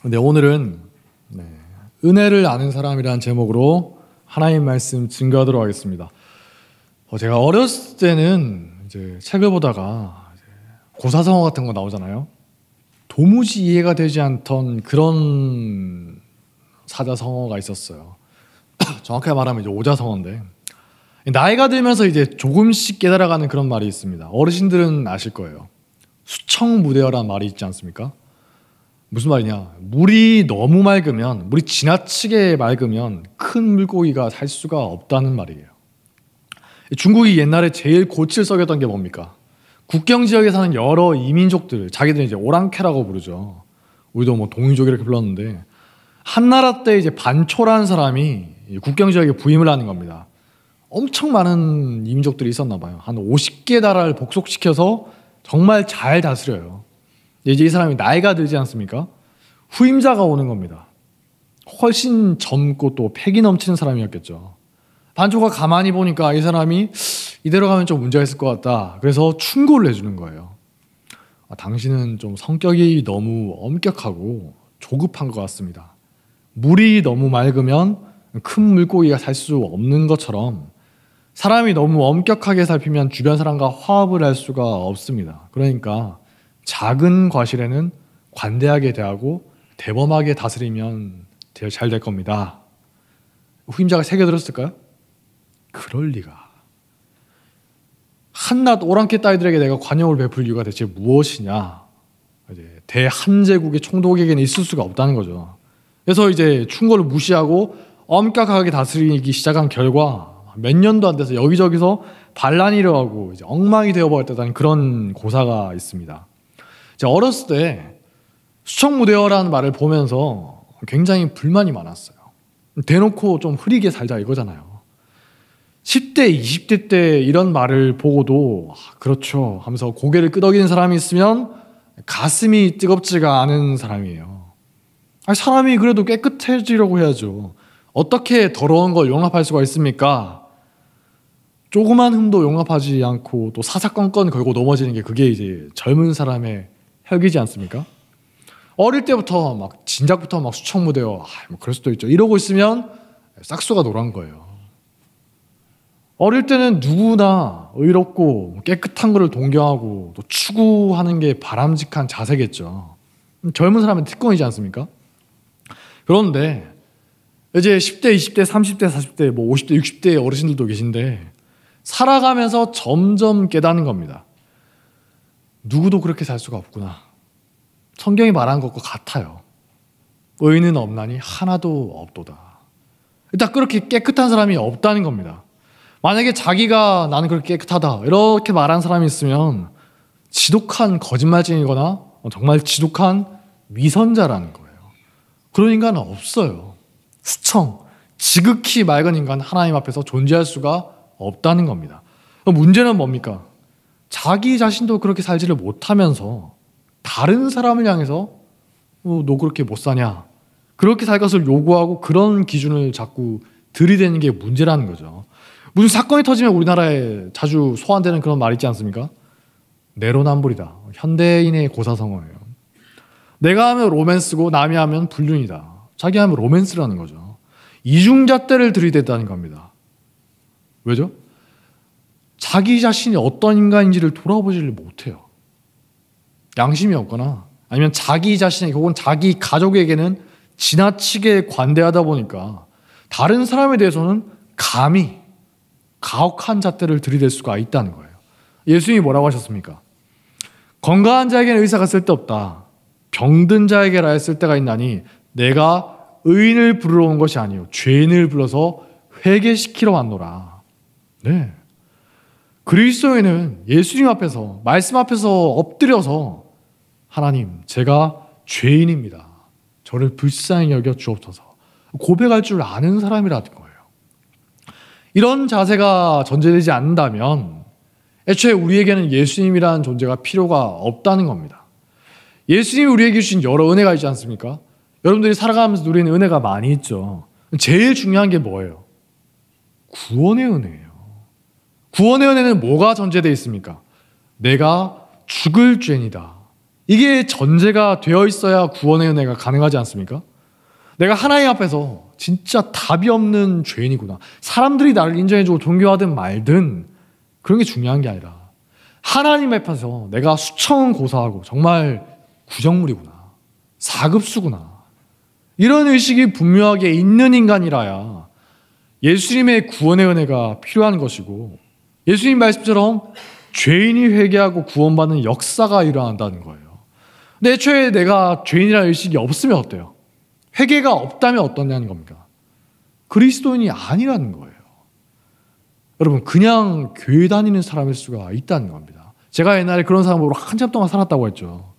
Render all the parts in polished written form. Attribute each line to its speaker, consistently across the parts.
Speaker 1: 네, 오늘은 은혜를 아는 사람이라는 제목으로 하나님 말씀 증거하도록 하겠습니다. 제가 어렸을 때는 이제 책을 보다가 고사성어 같은 거 나오잖아요. 도무지 이해가 되지 않던 그런 사자성어가 있었어요. 정확하게 말하면 이제 오자성어인데, 나이가 들면서 이제 조금씩 깨달아가는 그런 말이 있습니다. 어르신들은 아실 거예요. 수청무대어라는 말이 있지 않습니까? 무슨 말이냐? 물이 너무 맑으면, 물이 지나치게 맑으면 큰 물고기가 살 수가 없다는 말이에요. 중국이 옛날에 제일 고칠 썩였던 게 뭡니까? 국경 지역에 사는 여러 이민족들, 자기들은 이제 오랑캐라고 부르죠. 우리도 뭐 동이족 이렇게 불렀는데, 한나라 때 이제 반초라는 사람이 국경 지역에 부임을 하는 겁니다. 엄청 많은 이민족들이 있었나 봐요. 한 50개 나라를 복속시켜서 정말 잘 다스려요. 이제 이 사람이 나이가 들지 않습니까? 후임자가 오는 겁니다. 훨씬 젊고 또 패기 넘치는 사람이었겠죠. 반초가 가만히 보니까 이 사람이 이대로 가면 좀 문제가 있을 것 같다. 그래서 충고를 해주는 거예요. 당신은 좀 성격이 너무 엄격하고 조급한 것 같습니다. 물이 너무 맑으면 큰 물고기가 살 수 없는 것처럼 사람이 너무 엄격하게 살피면 주변 사람과 화합을 할 수가 없습니다. 그러니까 작은 과실에는 관대하게 대하고 대범하게 다스리면 잘 될 겁니다. 후임자가 새겨들었을까요? 그럴 리가. 한낱 오랑캐 따위들에게 내가 관용을 베풀 이유가 대체 무엇이냐? 이제 대한제국의 총독에게는 있을 수가 없다는 거죠. 그래서 이제 충고를 무시하고 엄격하게 다스리기 시작한 결과 몇 년도 안 돼서 여기저기서 반란이 일어나고 이제 엉망이 되어버렸다는 그런 고사가 있습니다. 제가 어렸을 때 수청무대어라는 말을 보면서 굉장히 불만이 많았어요. 대놓고 좀 흐리게 살자 이거잖아요. 10대, 20대 때 이런 말을 보고도 그렇죠 하면서 고개를 끄덕이는 사람이 있으면 가슴이 뜨겁지가 않은 사람이에요. 사람이 그래도 깨끗해지려고 해야죠. 어떻게 더러운 걸 용납할 수가 있습니까? 조그만 흠도 용납하지 않고 또 사사건건 걸고 넘어지는 게 그게 이제 젊은 사람의 혁이지 않습니까? 어릴 때부터 막 진작부터 막 수청무대어 뭐 그럴 수도 있죠. 이러고 있으면 싹수가 노란 거예요. 어릴 때는 누구나 의롭고 깨끗한 거를 동경하고 또 추구하는 게 바람직한 자세겠죠. 젊은 사람은 특권이지 않습니까? 그런데 이제 10대, 20대, 30대, 40대, 뭐 50대, 60대 어르신들도 계신데 살아가면서 점점 깨닫는 겁니다. 누구도 그렇게 살 수가 없구나. 성경이 말한 것과 같아요. 의인은 없나니 하나도 없도다. 일단 그렇게 깨끗한 사람이 없다는 겁니다. 만약에 자기가 나는 그렇게 깨끗하다 이렇게 말한 사람이 있으면 지독한 거짓말쟁이거나 정말 지독한 위선자라는 거예요. 그런 인간은 없어요. 수청, 지극히 맑은 인간 하나님 앞에서 존재할 수가 없다는 겁니다. 문제는 뭡니까? 자기 자신도 그렇게 살지를 못하면서 다른 사람을 향해서 너 그렇게 못 사냐? 그렇게 살 것을 요구하고 그런 기준을 자꾸 들이대는 게 문제라는 거죠. 무슨 사건이 터지면 우리나라에 자주 소환되는 그런 말 있지 않습니까? 내로남불이다. 현대인의 고사성어예요. 내가 하면 로맨스고 남이 하면 불륜이다. 자기 하면 로맨스라는 거죠. 이중잣대를 들이댔다는 겁니다. 왜죠? 자기 자신이 어떤 인간인지를 돌아보지를 못해요. 양심이 없거나 아니면 자기 자신에게 혹은 자기 가족에게는 지나치게 관대하다 보니까 다른 사람에 대해서는 감히 가혹한 잣대를 들이댈 수가 있다는 거예요. 예수님이 뭐라고 하셨습니까? 건강한 자에게는 의사가 쓸데없다. 병든 자에게라 쓸 때가 있나니 내가 의인을 부르러 온 것이 아니요 죄인을 불러서 회개시키러 왔노라. 네. 그리스도인은 예수님 앞에서 말씀 앞에서 엎드려서 하나님 제가 죄인입니다. 저를 불쌍히 여겨 주옵소서 고백할 줄 아는 사람이라는 거예요. 이런 자세가 전제되지 않는다면 애초에 우리에게는 예수님이라는 존재가 필요가 없다는 겁니다. 예수님이 우리에게 주신 여러 은혜가 있지 않습니까? 여러분들이 살아가면서 누리는 은혜가 많이 있죠. 제일 중요한 게 뭐예요? 구원의 은혜예요. 구원의 은혜는 뭐가 전제되어 있습니까? 내가 죽을 죄인이다. 이게 전제가 되어 있어야 구원의 은혜가 가능하지 않습니까? 내가 하나님 앞에서 진짜 답이 없는 죄인이구나. 사람들이 나를 인정해주고 존경하든 말든 그런 게 중요한 게 아니라 하나님 앞에서 내가 수청은 고사하고 정말 구정물이구나. 사급수구나. 이런 의식이 분명하게 있는 인간이라야 예수님의 구원의 은혜가 필요한 것이고 예수님 말씀처럼 죄인이 회개하고 구원받는 역사가 일어난다는 거예요. 근데 애초에 내가 죄인이라는 의식이 없으면 어때요? 회개가 없다면 어떠냐는 겁니까? 그리스도인이 아니라는 거예요. 여러분 그냥 교회 다니는 사람일 수가 있다는 겁니다. 제가 옛날에 그런 사람으로 한참 동안 살았다고 했죠.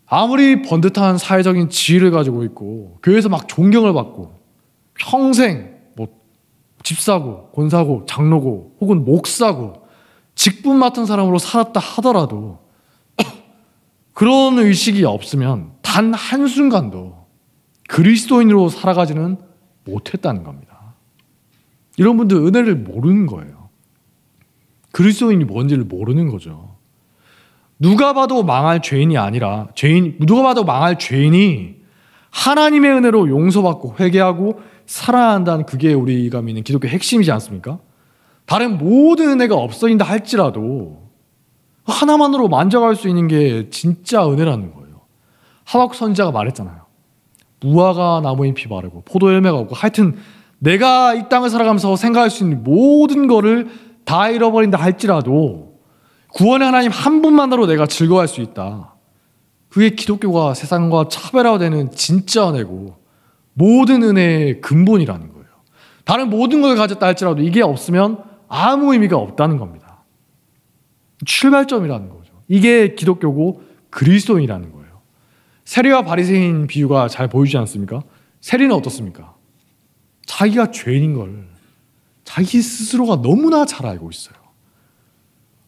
Speaker 1: 아무리 번듯한 사회적인 지위를 가지고 있고 교회에서 막 존경을 받고 평생 뭐 집사고 권사고 장로고 혹은 목사고 직분 맡은 사람으로 살았다 하더라도 그런 의식이 없으면 단 한순간도 그리스도인으로 살아가지는 못했다는 겁니다. 이런 분들 은혜를 모르는 거예요. 그리스도인이 뭔지를 모르는 거죠. 누가 봐도 망할 죄인이 아니라 누가 봐도 망할 죄인이 하나님의 은혜로 용서받고 회개하고 살아야 한다는 그게 우리가 믿는 기독교의 핵심이지 않습니까? 다른 모든 은혜가 없어진다 할지라도 하나만으로 만족할 수 있는 게 진짜 은혜라는 거예요. 하박국 선지자가 말했잖아요. 무화과 나무에 잎이 마르고 포도 열매가 없고 하여튼 내가 이 땅을 살아가면서 생각할 수 있는 모든 거를 다 잃어버린다 할지라도 구원의 하나님 한 분만으로 내가 즐거워할 수 있다. 그게 기독교가 세상과 차별화되는 진짜 은혜고 모든 은혜의 근본이라는 거예요. 다른 모든 걸 가졌다 할지라도 이게 없으면 아무 의미가 없다는 겁니다. 출발점이라는 거죠. 이게 기독교고 그리스도인이라는 거예요. 세리와 바리새인 비유가 잘 보이지 않습니까? 세리는 어떻습니까? 자기가 죄인인 걸 자기 스스로가 너무나 잘 알고 있어요.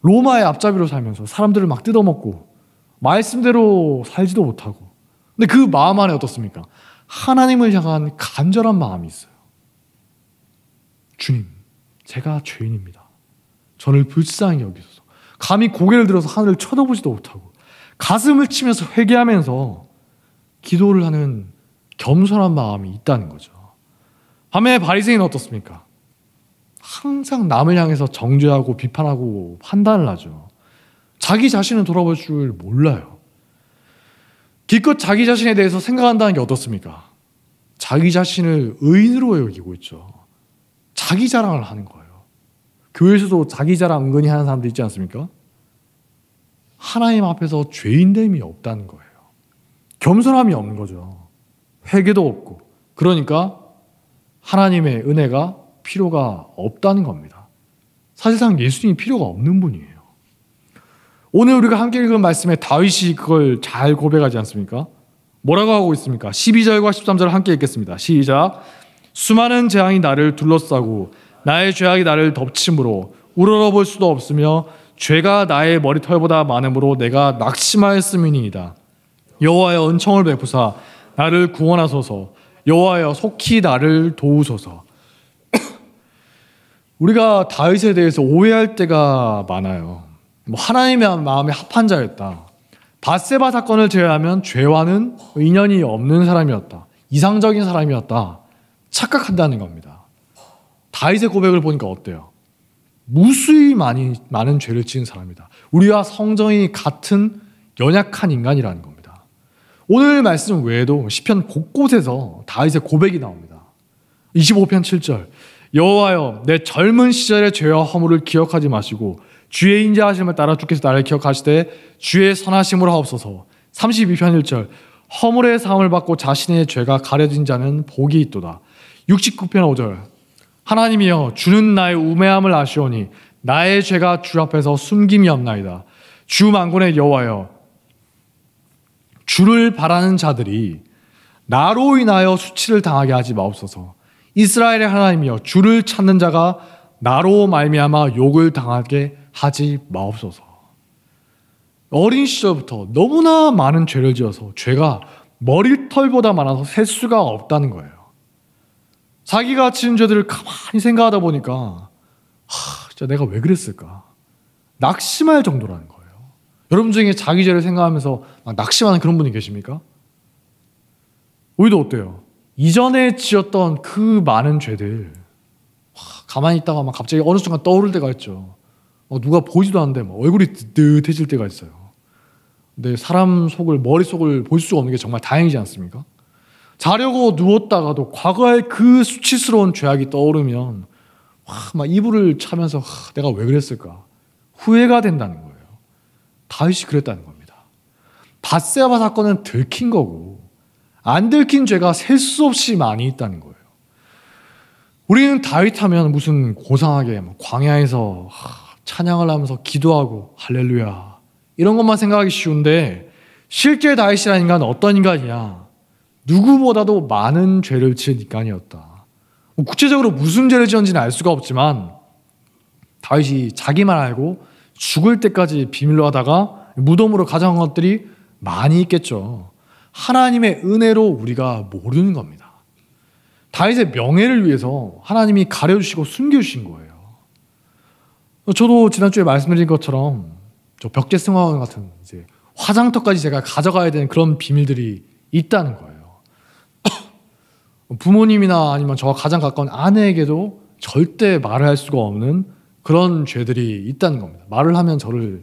Speaker 1: 로마의 앞잡이로 살면서 사람들을 막 뜯어먹고 말씀대로 살지도 못하고 근데 그 마음 안에 어떻습니까? 하나님을 향한 간절한 마음이 있어요. 주님, 제가 죄인입니다. 저를 불쌍히 여기소서. 감히 고개를 들어서 하늘을 쳐다보지도 못하고 가슴을 치면서 회개하면서 기도를 하는 겸손한 마음이 있다는 거죠. 반면에 바리새인은 어떻습니까? 항상 남을 향해서 정죄하고 비판하고 판단을 하죠. 자기 자신은 돌아볼 줄 몰라요. 기껏 자기 자신에 대해서 생각한다는 게 어떻습니까? 자기 자신을 의인으로 여기고 있죠. 자기 자랑을 하는 거예요. 교회에서도 자기 자랑 은근히 하는 사람들 있지 않습니까? 하나님 앞에서 죄인됨이 없다는 거예요. 겸손함이 없는 거죠. 회개도 없고 그러니까 하나님의 은혜가 필요가 없다는 겁니다. 사실상 예수님이 필요가 없는 분이에요. 오늘 우리가 함께 읽은 말씀에 다윗이 그걸 잘 고백하지 않습니까? 뭐라고 하고 있습니까? 12절과 13절을 함께 읽겠습니다. 시작. 수많은 재앙이 나를 둘러싸고 나의 죄악이 나를 덮침으로 우러러볼 수도 없으며 죄가 나의 머리털보다 많음으로 내가 낙심하였음이니이다. 여호와여 은총을 베푸사 나를 구원하소서. 여호와여 속히 나를 도우소서. 우리가 다윗에 대해서 오해할 때가 많아요. 하나님의 마음에 합한 자였다. 밧세바 사건을 제외하면 죄와는 인연이 없는 사람이었다. 이상적인 사람이었다. 착각한다는 겁니다. 다윗의 고백을 보니까 어때요? 무수히 많은 죄를 지은 사람이다. 우리와 성정이 같은 연약한 인간이라는 겁니다. 오늘 말씀 외에도 시편 곳곳에서 다윗의 고백이 나옵니다. 25편 7절 여호와여 내 젊은 시절의 죄와 허물을 기억하지 마시고 주의 인자하심을 따라 주께서 나를 기억하시되 주의 선하심으로 하옵소서. 32편 1절 허물의 사함을 받고 자신의 죄가 가려진 자는 복이 있도다. 69편 5절 하나님이여 주는 나의 우매함을 아시오니 나의 죄가 주 앞에서 숨김이 없나이다. 주 만군의 여호와여 주를 바라는 자들이 나로 인하여 수치를 당하게 하지 마옵소서. 이스라엘의 하나님이여 주를 찾는 자가 나로 말미암아 욕을 당하게 하지 마옵소서. 어린 시절부터 너무나 많은 죄를 지어서 죄가 머리털보다 많아서 셀 수가 없다는 거예요. 자기가 지은 죄들을 가만히 생각하다 보니까 진짜 내가 왜 그랬을까? 낙심할 정도라는 거예요. 여러분 중에 자기 죄를 생각하면서 막 낙심하는 그런 분이 계십니까? 우리도 어때요? 이전에 지었던 그 많은 죄들 가만히 있다가 막 갑자기 어느 순간 떠오를 때가 있죠. 누가 보지도 않는데 막 얼굴이 뜨뜻해질 때가 있어요. 근데 사람 속을, 머릿속을 볼 수가 없는 게 정말 다행이지 않습니까? 자려고 누웠다가도 과거의 그 수치스러운 죄악이 떠오르면 막 이불을 차면서 내가 왜 그랬을까? 후회가 된다는 거예요. 다윗이 그랬다는 겁니다. 밧세바 사건은 들킨 거고 안 들킨 죄가 셀 수 없이 많이 있다는 거예요. 우리는 다윗 하면 무슨 고상하게 광야에서 찬양을 하면서 기도하고 할렐루야 이런 것만 생각하기 쉬운데 실제 다윗이라는 인간은 어떤 인간이냐? 누구보다도 많은 죄를 지은 인간이었다. 구체적으로 무슨 죄를 지었는지는 알 수가 없지만 다윗이 자기만 알고 죽을 때까지 비밀로 하다가 무덤으로 가져간 것들이 많이 있겠죠. 하나님의 은혜로 우리가 모르는 겁니다. 다윗의 명예를 위해서 하나님이 가려주시고 숨겨주신 거예요. 저도 지난주에 말씀드린 것처럼 저 벽제승화원 같은 이제 화장터까지 제가 가져가야 되는 그런 비밀들이 있다는 거예요. 부모님이나 아니면 저와 가장 가까운 아내에게도 절대 말을 할 수가 없는 그런 죄들이 있다는 겁니다. 말을 하면 저를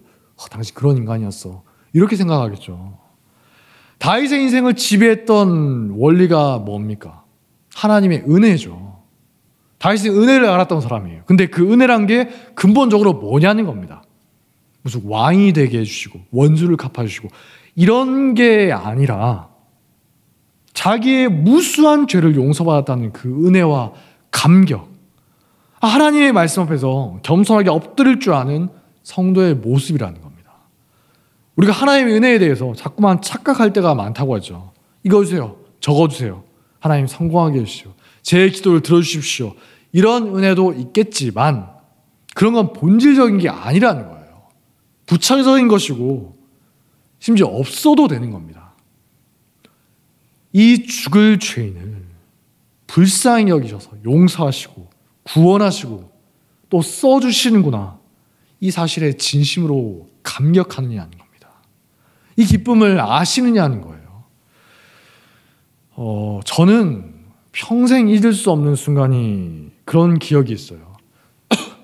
Speaker 1: 당신 그런 인간이었어 이렇게 생각하겠죠. 다윗의 인생을 지배했던 원리가 뭡니까? 하나님의 은혜죠. 다윗은 은혜를 알았던 사람이에요. 근데 그 은혜란 게 근본적으로 뭐냐는 겁니다. 무슨 왕이 되게 해주시고 원수를 갚아주시고 이런 게 아니라 자기의 무수한 죄를 용서받았다는 그 은혜와 감격, 하나님의 말씀 앞에서 겸손하게 엎드릴 줄 아는 성도의 모습이라는 겁니다. 우리가 하나님의 은혜에 대해서 자꾸만 착각할 때가 많다고 하죠. 이거 주세요, 저거 주세요, 하나님 성공하게 해주시오, 제 기도를 들어주십시오, 이런 은혜도 있겠지만 그런 건 본질적인 게 아니라는 거예요. 부차적인 것이고 심지어 없어도 되는 겁니다. 이 죽을 죄인을 불쌍히 여기셔서 용서하시고 구원하시고 또 써주시는구나, 이 사실에 진심으로 감격하느냐는 겁니다. 이 기쁨을 아시느냐는 거예요. 저는 평생 잊을 수 없는 순간이 그런 기억이 있어요.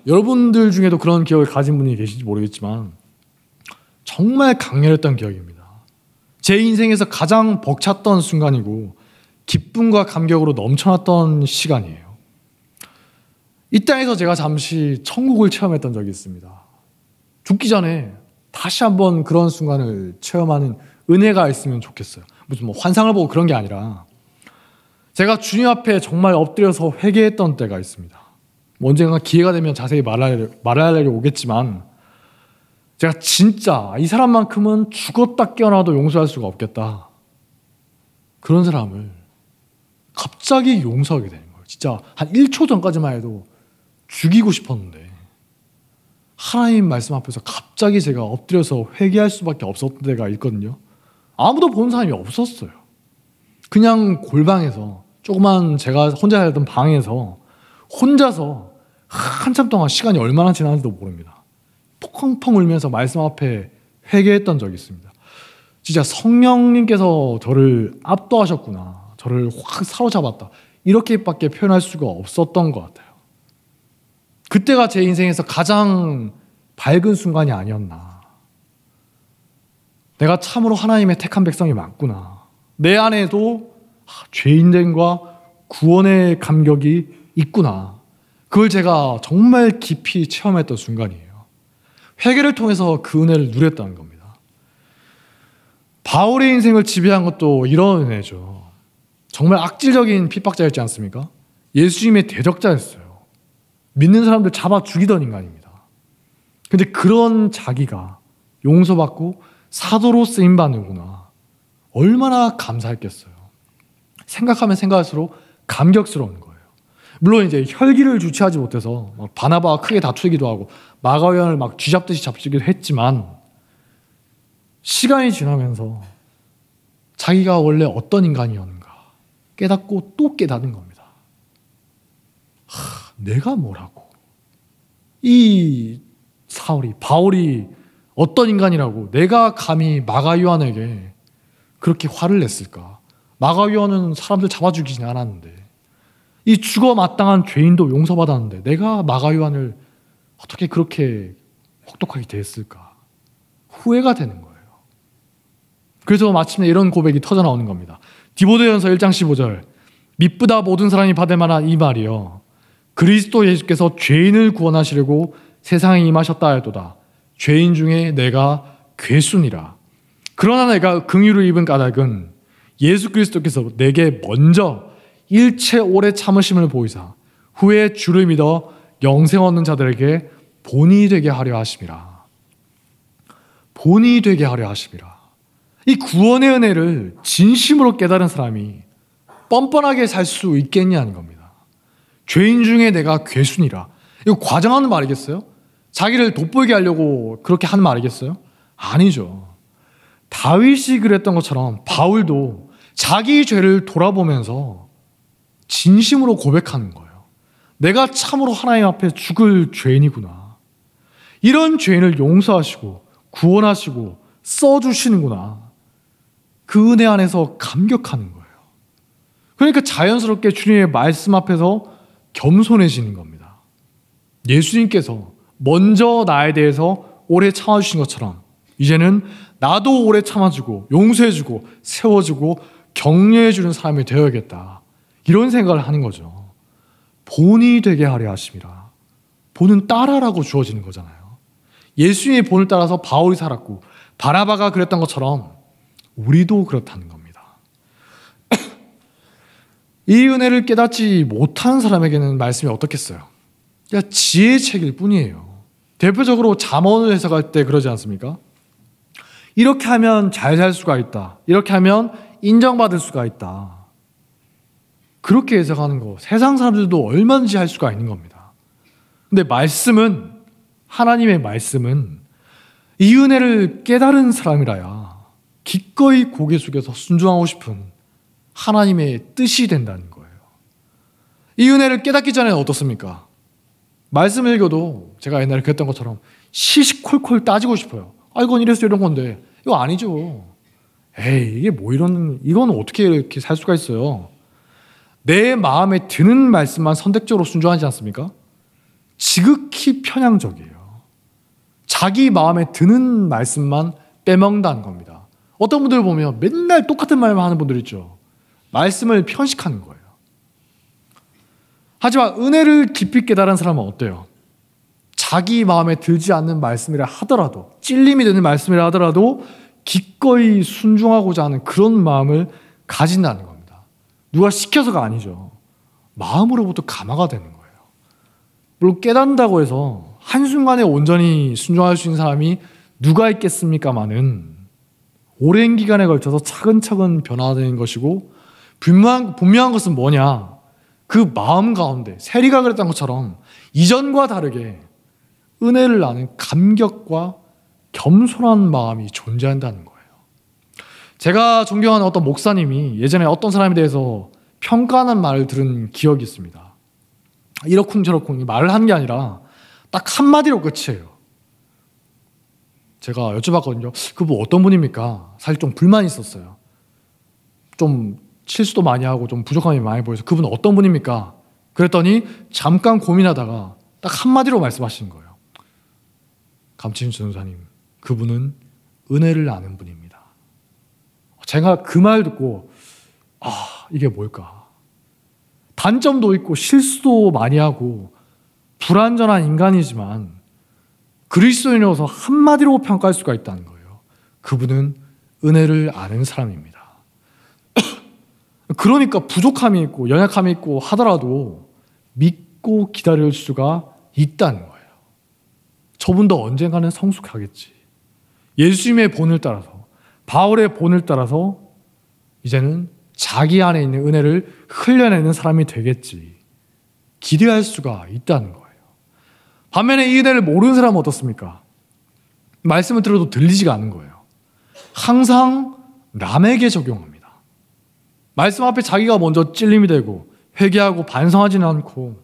Speaker 1: 여러분들 중에도 그런 기억을 가진 분이 계신지 모르겠지만 정말 강렬했던 기억입니다. 제 인생에서 가장 벅찼던 순간이고 기쁨과 감격으로 넘쳐났던 시간이에요. 이 땅에서 제가 잠시 천국을 체험했던 적이 있습니다. 죽기 전에 다시 한번 그런 순간을 체험하는 은혜가 있으면 좋겠어요. 무슨 환상을 보고 그런 게 아니라 제가 주님 앞에 정말 엎드려서 회개했던 때가 있습니다. 언젠가 기회가 되면 자세히 말하려고 오겠지만 제가 진짜 이 사람만큼은 죽었다 깨어나도 용서할 수가 없겠다, 그런 사람을 갑자기 용서하게 되는 거예요. 진짜 한 1초 전까지만 해도 죽이고 싶었는데 하나님 말씀 앞에서 갑자기 제가 엎드려서 회개할 수밖에 없었던 때가 있거든요. 아무도 보는 사람이 없었어요. 그냥 골방에서 조그만 제가 혼자 살던 방에서 혼자서 한참 동안 시간이 얼마나 지났는지도 모릅니다. 펑펑 울면서 말씀 앞에 회개했던 적이 있습니다. 진짜 성령님께서 저를 압도하셨구나, 저를 확 사로잡았다, 이렇게밖에 표현할 수가 없었던 것 같아요. 그때가 제 인생에서 가장 밝은 순간이 아니었나. 내가 참으로 하나님의 택한 백성이 맞구나. 내 안에도 죄인됨과 구원의 감격이 있구나. 그걸 제가 정말 깊이 체험했던 순간이에요. 회개를 통해서 그 은혜를 누렸다는 겁니다. 바울의 인생을 지배한 것도 이런 은혜죠. 정말 악질적인 핍박자였지 않습니까? 예수님의 대적자였어요. 믿는 사람들 잡아 죽이던 인간입니다. 근데 그런 자기가 용서받고 사도로 쓰임받는구나, 얼마나 감사했겠어요. 생각하면 생각할수록 감격스러운 거예요. 물론 이제 혈기를 주체하지 못해서 바나바와 크게 다투기도 하고 마가연을 막 쥐잡듯이 잡히기도 했지만 시간이 지나면서 자기가 원래 어떤 인간이었는가 깨닫고 또 깨닫는 겁니다. 내가 뭐라고? 이 바울이 어떤 인간이라고 내가 감히 마가 요한에게 그렇게 화를 냈을까? 마가 요한은 사람들 잡아 죽이지 않았는데, 이 죽어 마땅한 죄인도 용서받았는데 내가 마가 요한을 어떻게 그렇게 혹독하게 대했을까? 후회가 되는 거예요. 그래서 마침내 이런 고백이 터져 나오는 겁니다. 디모데전서 1장 15절, 미쁘다 모든 사람이 받을 만한 이 말이여, 그리스도 예수께서 죄인을 구원하시려고 세상에 임하셨다 하였도다. 죄인 중에 내가 괴순이라. 그러나 내가 긍휼을 입은 까닭은 예수 그리스도께서 내게 먼저 일체 오래 참으심을 보이사 후에 주를 믿어 영생 얻는 자들에게 본이 되게 하려 하심이라. 본이 되게 하려 하심이라. 이 구원의 은혜를 진심으로 깨달은 사람이 뻔뻔하게 살 수 있겠냐는 겁니다. 죄인 중에 내가 괴순이라. 이거 과장하는 말이겠어요? 자기를 돋보이게 하려고 그렇게 하는 말이겠어요? 아니죠. 다윗이 그랬던 것처럼 바울도 자기 죄를 돌아보면서 진심으로 고백하는 거예요. 내가 참으로 하나님 앞에 죽을 죄인이구나. 이런 죄인을 용서하시고 구원하시고 써주시는구나. 그 은혜 안에서 감격하는 거예요. 그러니까 자연스럽게 주님의 말씀 앞에서 겸손해지는 겁니다. 예수님께서 먼저 나에 대해서 오래 참아주신 것처럼 이제는 나도 오래 참아주고 용서해주고 세워주고 격려해주는 사람이 되어야겠다. 이런 생각을 하는 거죠. 본이 되게 하려 하심이라. 본은 따라라고 주어지는 거잖아요. 예수님의 본을 따라서 바울이 살았고 바나바가 그랬던 것처럼 우리도 그렇다는 겁니다. 이 은혜를 깨닫지 못하는 사람에게는 말씀이 어떻겠어요? 그냥 지혜의 책일 뿐이에요. 대표적으로 잠언을 해석할 때 그러지 않습니까? 이렇게 하면 잘 살 수가 있다. 이렇게 하면 인정받을 수가 있다. 그렇게 해석하는 거 세상 사람들도 얼마든지 할 수가 있는 겁니다. 근데 말씀은, 하나님의 말씀은 이 은혜를 깨달은 사람이라야 기꺼이 고개 숙여서 순종하고 싶은 하나님의 뜻이 된다는 거예요. 이 은혜를 깨닫기 전에는 어떻습니까? 말씀을 읽어도 제가 옛날에 그랬던 것처럼 시시콜콜 따지고 싶어요. 아, 이건 이래서 이런 건데 이거 아니죠. 에이, 이게 뭐 이건 어떻게 이렇게 살 수가 있어요. 내 마음에 드는 말씀만 선택적으로 순종하지 않습니까? 지극히 편향적이에요. 자기 마음에 드는 말씀만 빼먹는다는 겁니다. 어떤 분들 보면 맨날 똑같은 말만 하는 분들 있죠. 말씀을 편식하는 거예요. 하지만 은혜를 깊이 깨달은 사람은 어때요? 자기 마음에 들지 않는 말씀이라 하더라도, 찔림이 되는 말씀이라 하더라도 기꺼이 순종하고자 하는 그런 마음을 가진다는 겁니다. 누가 시켜서가 아니죠. 마음으로부터 감화가 되는 거예요. 물론 깨닫는다고 해서 한순간에 온전히 순종할 수 있는 사람이 누가 있겠습니까마는 오랜 기간에 걸쳐서 차근차근 변화되는 것이고, 분명한 것은 뭐냐? 그 마음 가운데 세리가 그랬던 것처럼 이전과 다르게 은혜를 아는 감격과 겸손한 마음이 존재한다는 거예요. 제가 존경하는 어떤 목사님이 예전에 어떤 사람에 대해서 평가하는 말을 들은 기억이 있습니다. 이러쿵저러쿵 말을 하는 게 아니라 딱 한마디로 끝이에요. 제가 여쭤봤거든요. 그분 어떤 분입니까? 사실 좀 불만이 있었어요. 좀 실수도 많이 하고 좀 부족함이 많이 보여서 그분 어떤 분입니까? 그랬더니 잠깐 고민하다가 딱 한마디로 말씀하시는 거예요. 감치신 전도사님, 그분은 은혜를 아는 분입니다. 제가 그 말 듣고 이게 뭘까? 단점도 있고 실수도 많이 하고 불완전한 인간이지만 그리스도인으로서 한마디로 평가할 수가 있다는 거예요. 그분은 은혜를 아는 사람입니다. 그러니까 부족함이 있고 연약함이 있고 하더라도 믿고 기다릴 수가 있다는 거예요. 저분도 언젠가는 성숙하겠지. 예수님의 본을 따라서, 바울의 본을 따라서 이제는 자기 안에 있는 은혜를 흘려내는 사람이 되겠지. 기대할 수가 있다는 거예요. 반면에 이 은혜를 모르는 사람은 어떻습니까? 말씀을 들어도 들리지가 않는 거예요. 항상 남에게 적용합니다. 말씀 앞에 자기가 먼저 찔림이 되고 회개하고 반성하지는 않고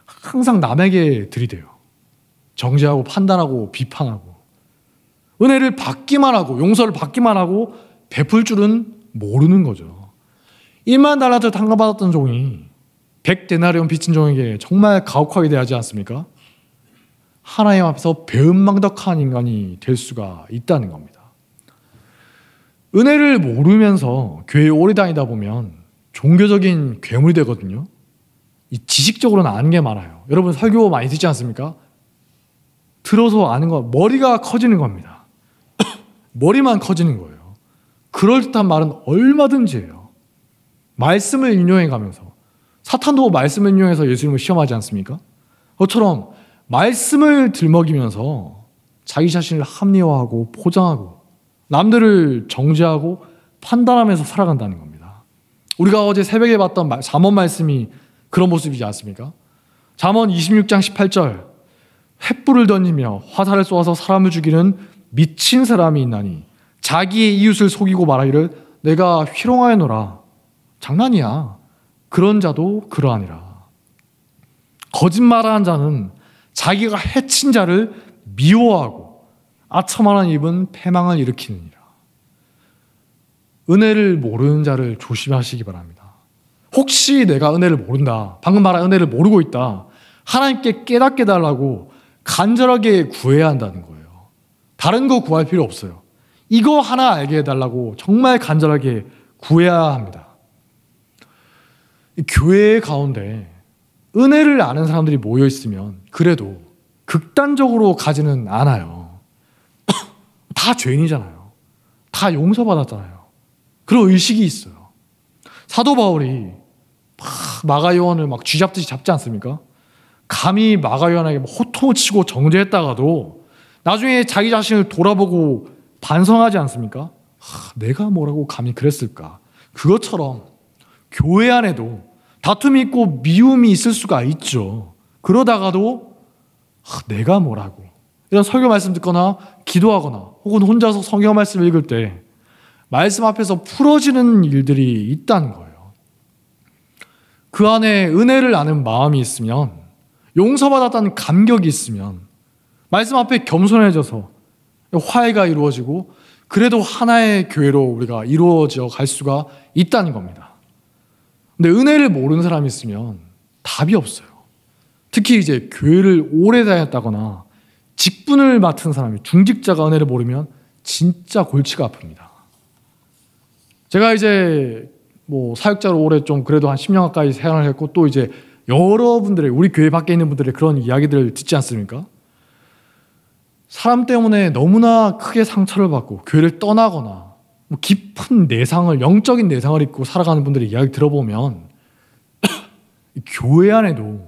Speaker 1: 항상 남에게 들이대요. 정죄하고 판단하고 비판하고. 은혜를 받기만 하고 용서를 받기만 하고 베풀 줄은 모르는 거죠. 1만 달란트 탕감받았던 종이 100데나리온 빚진 종에게 정말 가혹하게 대하지 않습니까? 하나님 앞에서 배은망덕한 인간이 될 수가 있다는 겁니다. 은혜를 모르면서 교회에 오래 다니다 보면 종교적인 괴물이 되거든요. 이 지식적으로는 아는 게 많아요. 여러분 설교 많이 듣지 않습니까? 들어서 아는 거, 머리가 커지는 겁니다. 머리만 커지는 거예요. 그럴듯한 말은 얼마든지 해요. 말씀을 인용해 가면서 사탄도 말씀을 인용해서 예수님을 시험하지 않습니까? 그것처럼 말씀을 들먹이면서 자기 자신을 합리화하고 포장하고 남들을 정죄하고 판단하면서 살아간다는 겁니다. 우리가 어제 새벽에 봤던 잠언 말씀이 그런 모습이지 않습니까? 잠언 26장 18절 횃불을 던지며 화살을 쏘아서 사람을 죽이는 미친 사람이 있나니 자기의 이웃을 속이고 말하기를 내가 희롱하여노라. 장난이야. 그런 자도 그러하니라. 거짓말하는 자는 자기가 해친 자를 미워하고 아첨하는 입은 패망을 일으키느니라. 은혜를 모르는 자를 조심하시기 바랍니다. 혹시 내가 은혜를 모른다, 방금 말한 은혜를 모르고 있다, 하나님께 깨닫게 달라고 간절하게 구해야 한다는 거예요. 다른 거 구할 필요 없어요. 이거 하나 알게 해달라고 정말 간절하게 구해야 합니다. 교회 가운데 은혜를 아는 사람들이 모여 있으면 그래도 극단적으로 가지는 않아요. 다 죄인이잖아요. 다 용서받았잖아요. 그런 의식이 있어요. 사도 바울이 마가 요한을 막 쥐잡듯이 잡지 않습니까? 감히 마가 요한에게 호통치고 정죄했다가도 나중에 자기 자신을 돌아보고 반성하지 않습니까? 내가 뭐라고 감히 그랬을까? 그것처럼 교회 안에도 다툼이 있고 미움이 있을 수가 있죠. 그러다가도 내가 뭐라고 이런 설교 말씀 듣거나 기도하거나 혹은 혼자서 성경 말씀 읽을 때 말씀 앞에서 풀어지는 일들이 있다는 거예요. 그 안에 은혜를 아는 마음이 있으면, 용서받았다는 감격이 있으면 말씀 앞에 겸손해져서 화해가 이루어지고 그래도 하나의 교회로 우리가 이루어져 갈 수가 있다는 겁니다. 근데 은혜를 모르는 사람이 있으면 답이 없어요. 특히 이제 교회를 오래 다녔다거나 직분을 맡은 사람이, 중직자가 은혜를 모르면 진짜 골치가 아픕니다. 제가 이제 사역자로 올해 좀 그래도 한 10년 가까이 생활을 했고, 또 이제 여러분들의, 우리 교회 밖에 있는 분들의 그런 이야기들을 듣지 않습니까? 사람 때문에 너무나 크게 상처를 받고 교회를 떠나거나 깊은 내상을, 영적인 내상을 입고 살아가는 분들의 이야기 들어보면 교회 안에도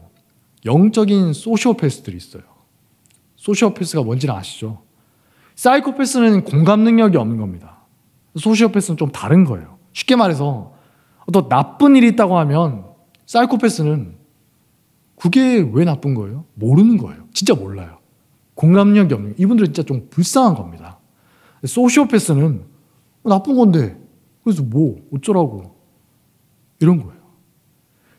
Speaker 1: 영적인 소시오패스들이 있어요. 소시오패스가 뭔지는 아시죠? 사이코패스는 공감 능력이 없는 겁니다. 소시오패스는 좀 다른 거예요. 쉽게 말해서 어떤 나쁜 일이 있다고 하면 사이코패스는 그게 왜 나쁜 거예요? 모르는 거예요. 진짜 몰라요. 공감 능력이 없는 거예요. 이분들은 진짜 좀 불쌍한 겁니다. 소시오패스는 나쁜 건데 그래서 어쩌라고 이런 거예요.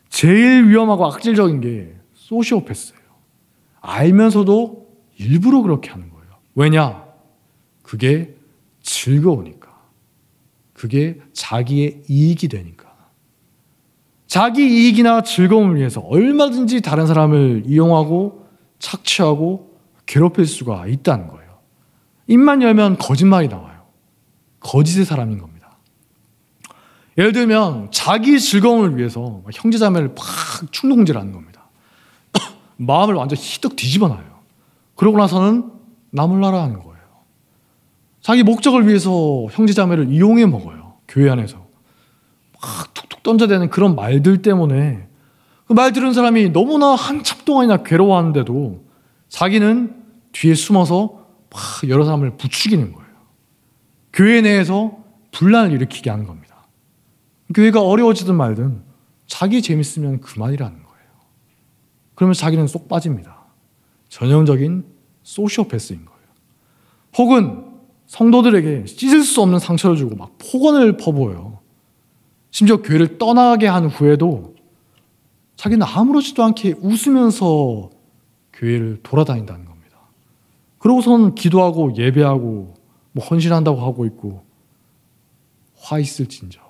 Speaker 1: 제일 위험하고 악질적인 게 소시오패스예요. 알면서도 일부러 그렇게 하는 거예요. 왜냐? 그게 즐거우니까. 그게 자기의 이익이 되니까. 자기 이익이나 즐거움을 위해서 얼마든지 다른 사람을 이용하고 착취하고 괴롭힐 수가 있다는 거예요. 입만 열면 거짓말이 나와요. 거짓의 사람인 겁니다. 예를 들면 자기 즐거움을 위해서 형제자매를 팍 충동질하는 겁니다. 마음을 완전 희덕 뒤집어놔요. 그러고 나서는 나 몰라라 하는 거예요. 자기 목적을 위해서 형제자매를 이용해 먹어요. 교회 안에서 막 툭툭 던져대는 그런 말들 때문에 그 말 들은 사람이 너무나 한참 동안이나 괴로워하는데도 자기는 뒤에 숨어서 막 여러 사람을 부추기는 거예요. 교회 내에서 분란을 일으키게 하는 겁니다. 교회가 어려워지든 말든 자기 재밌으면 그만이라는 거예요. 그러면 자기는 쏙 빠집니다. 전형적인 소시오패스인 거예요. 혹은 성도들에게 씻을 수 없는 상처를 주고 막 폭언을 퍼부어요. 심지어 교회를 떠나게 한 후에도 자기는 아무렇지도 않게 웃으면서 교회를 돌아다닌다는 겁니다. 그러고서는 기도하고 예배하고 뭐 헌신한다고 하고 있고 화 있을진저.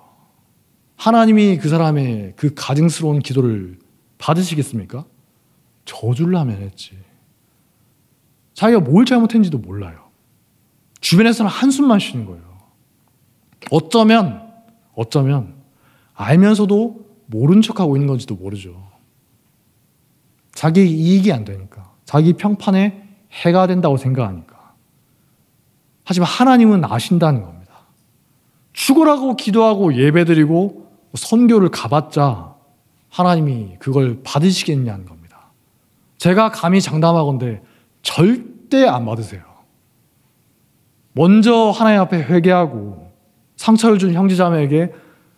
Speaker 1: 하나님이 그 사람의 그 가증스러운 기도를 받으시겠습니까? 저주를 했지. 자기가 뭘 잘못했는지도 몰라요. 주변에서는 한숨만 쉬는 거예요. 어쩌면 알면서도 모른 척하고 있는 건지도 모르죠. 자기 이익이 안 되니까, 자기 평판에 해가 된다고 생각하니까. 하지만 하나님은 아신다는 겁니다. 죽으라고 기도하고 예배드리고 선교를 가봤자 하나님이 그걸 받으시겠냐는 겁니다. 제가 감히 장담하건대 절대 안 받으세요. 먼저 하나님 앞에 회개하고 상처를 준 형제자매에게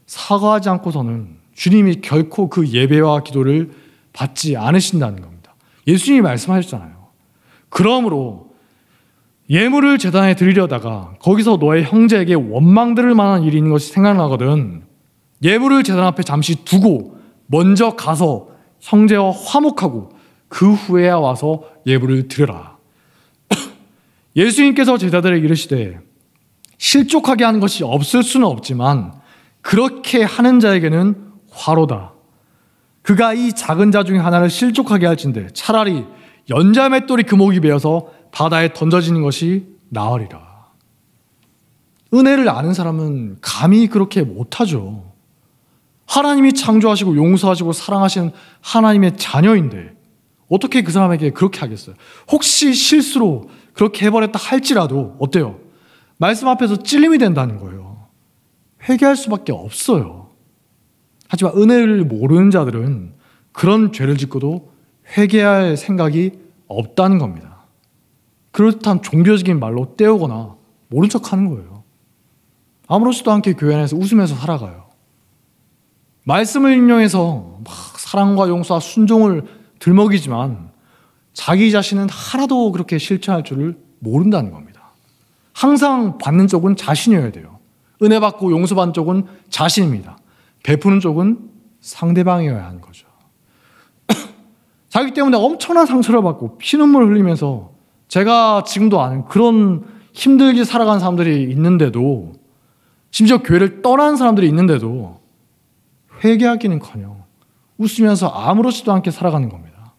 Speaker 1: 사과하지 않고서는 주님이 결코 그 예배와 기도를 받지 않으신다는 겁니다. 예수님이 말씀하셨잖아요. 그러므로 예물을 제단에 드리려다가 거기서 너의 형제에게 원망 들을 만한 일이 있는 것이 생각나거든 예물을 제단 앞에 잠시 두고 먼저 가서 형제와 화목하고 그 후에야 와서 예물을 드려라. 예수님께서 제자들에게 이르시되 실족하게 하는 것이 없을 수는 없지만 그렇게 하는 자에게는 화로다. 그가 이 작은 자 중에 하나를 실족하게 할진대 차라리 연자맷돌이 그 목이 베어서 바다에 던져지는 것이 나으리라. 은혜를 아는 사람은 감히 그렇게 못하죠. 하나님이 창조하시고 용서하시고 사랑하시는 하나님의 자녀인데 어떻게 그 사람에게 그렇게 하겠어요? 혹시 실수로 그렇게 해버렸다 할지라도 어때요? 말씀 앞에서 찔림이 된다는 거예요. 회개할 수밖에 없어요. 하지만 은혜를 모르는 자들은 그런 죄를 짓고도 회개할 생각이 없다는 겁니다. 그렇다면 종교적인 말로 때우거나 모른 척하는 거예요. 아무렇지도 않게 교회 안에서 웃으면서 살아가요. 말씀을 인용해서 막 사랑과 용서와 순종을 들먹이지만 자기 자신은 하나도 그렇게 실천할 줄을 모른다는 겁니다. 항상 받는 쪽은 자신이어야 돼요. 은혜 받고 용서받는 쪽은 자신입니다. 베푸는 쪽은 상대방이어야 하는 거죠. 자기 때문에 엄청난 상처를 받고 피눈물 흘리면서 제가 지금도 아는 그런 힘들게 살아가는 사람들이 있는데도 심지어 교회를 떠난 사람들이 있는데도 회개하기는커녕 웃으면서 아무렇지도 않게 살아가는 겁니다.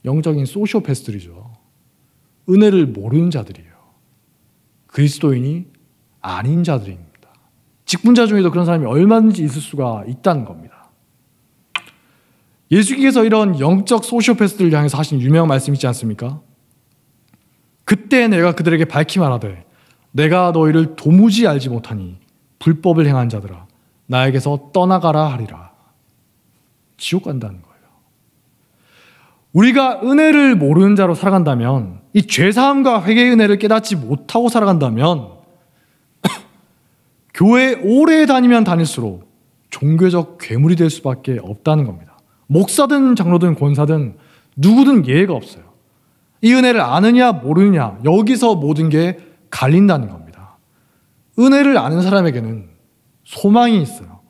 Speaker 1: 영적인 소시오패스들이죠. 은혜를 모르는 자들이에요. 그리스도인이 아닌 자들입니다. 직분자 중에도 그런 사람이 얼마든지 있을 수가 있다는 겁니다. 예수님께서 이런 영적 소시오패스들을 향해서 하신 유명한 말씀 있지 않습니까? 그때 내가 그들에게 밝히 말하되 내가 너희를 도무지 알지 못하니 불법을 행한 자들아 나에게서 떠나가라 하리라. 지옥 간다는 거예요. 우리가 은혜를 모르는 자로 살아간다면 이 죄사함과 회개의 은혜를 깨닫지 못하고 살아간다면 교회 오래 다니면 다닐수록 종교적 괴물이 될 수밖에 없다는 겁니다. 목사든 장로든 권사든 누구든 예외가 없어요. 이 은혜를 아느냐 모르느냐 여기서 모든 게 갈린다는 겁니다. 은혜를 아는 사람에게는 소망이 있어요.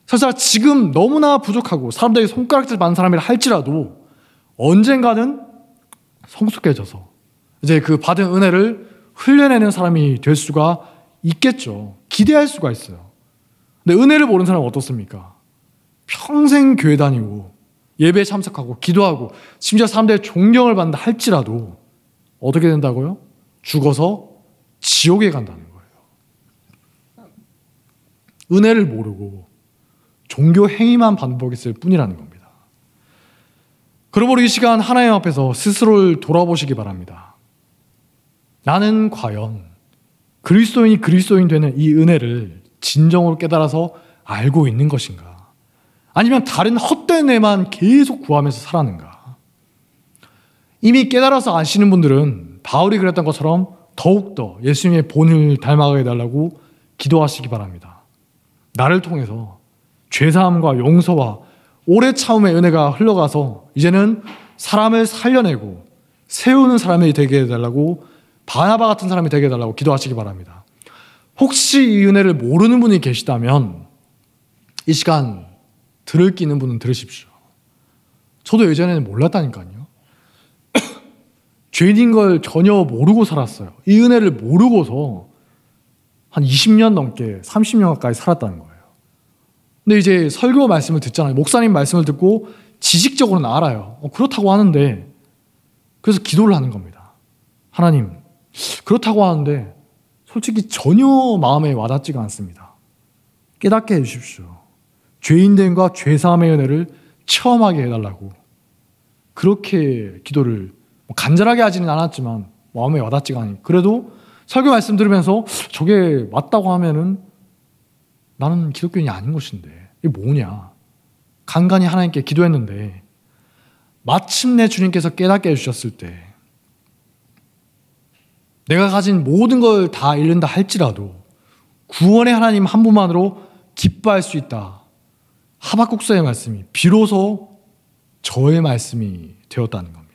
Speaker 1: 설사 지금 너무나 부족하고 사람들이 손가락질 받는 사람이라 할지라도 언젠가는 성숙해져서 이제 그 받은 은혜를 흘려내는 사람이 될 수가 있겠죠. 기대할 수가 있어요. 근데 은혜를 모르는 사람은 어떻습니까? 평생 교회 다니고 예배에 참석하고 기도하고 심지어 사람들의 존경을 받는다 할지라도 어떻게 된다고요? 죽어서 지옥에 간다는 거예요. 은혜를 모르고 종교 행위만 반복했을 뿐이라는 겁니다. 그러므로 이 시간 하나님 앞에서 스스로를 돌아보시기 바랍니다. 나는 과연 그리스도인이 그리스도인 되는 이 은혜를 진정으로 깨달아서 알고 있는 것인가? 아니면 다른 헛된 애만 계속 구하면서 살았는가? 이미 깨달아서 아시는 분들은 바울이 그랬던 것처럼 더욱더 예수님의 본을 닮아가게 해달라고 기도하시기 바랍니다. 나를 통해서 죄사함과 용서와 오래 참음의 은혜가 흘러가서 이제는 사람을 살려내고 세우는 사람이 되게 해달라고 바나바 같은 사람이 되게 해달라고 기도하시기 바랍니다. 혹시 이 은혜를 모르는 분이 계시다면 이 시간 들을 끼 있는 분은 들으십시오. 저도 예전에는 몰랐다니까요. 죄인인 걸 전혀 모르고 살았어요. 이 은혜를 모르고서 한 20년 넘게 30년 가까이 살았다는 거예요. 근데 이제 설교 말씀을 듣잖아요. 목사님 말씀을 듣고 지식적으로는 알아요. 그렇다고 하는데, 그래서 기도를 하는 겁니다. 하나님, 그렇다고 하는데 솔직히 전혀 마음에 와닿지가 않습니다. 깨닫게 해주십시오. 죄인됨과 죄사함의 은혜를 체험하게 해달라고. 그렇게 기도를 간절하게 하지는 않았지만 마음에 와닿지가 않으니, 그래도 설교 말씀 들으면서 저게 맞다고 하면은 나는 기독교인이 아닌 것인데 이게 뭐냐, 간간히 하나님께 기도했는데 마침내 주님께서 깨닫게 해주셨을 때, 내가 가진 모든 걸 다 잃는다 할지라도 구원의 하나님 한 분만으로 기뻐할 수 있다. 하박국서의 말씀이 비로소 저의 말씀이 되었다는 겁니다.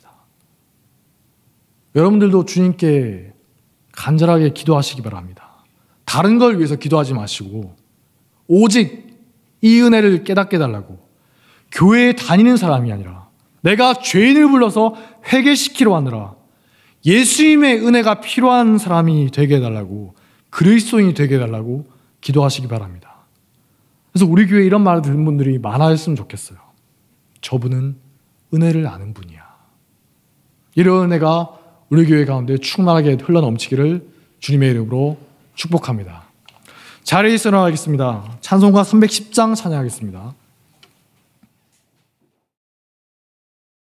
Speaker 1: 여러분들도 주님께 간절하게 기도하시기 바랍니다. 다른 걸 위해서 기도하지 마시고 오직 이 은혜를 깨닫게 해달라고. 교회에 다니는 사람이 아니라 내가 죄인을 불러서 회개시키러 하느라 예수님의 은혜가 필요한 사람이 되게 해달라고, 그리스도인이 되게 해달라고 기도하시기 바랍니다. 그래서 우리 교회에 이런 말을 듣는 분들이 많아졌으면 좋겠어요. 저분은 은혜를 아는 분이야. 이런 은혜가 우리 교회 가운데 충만하게 흘러넘치기를 주님의 이름으로 축복합니다. 자리에 있어 나가겠습니다. 찬송가 310장 찬양하겠습니다.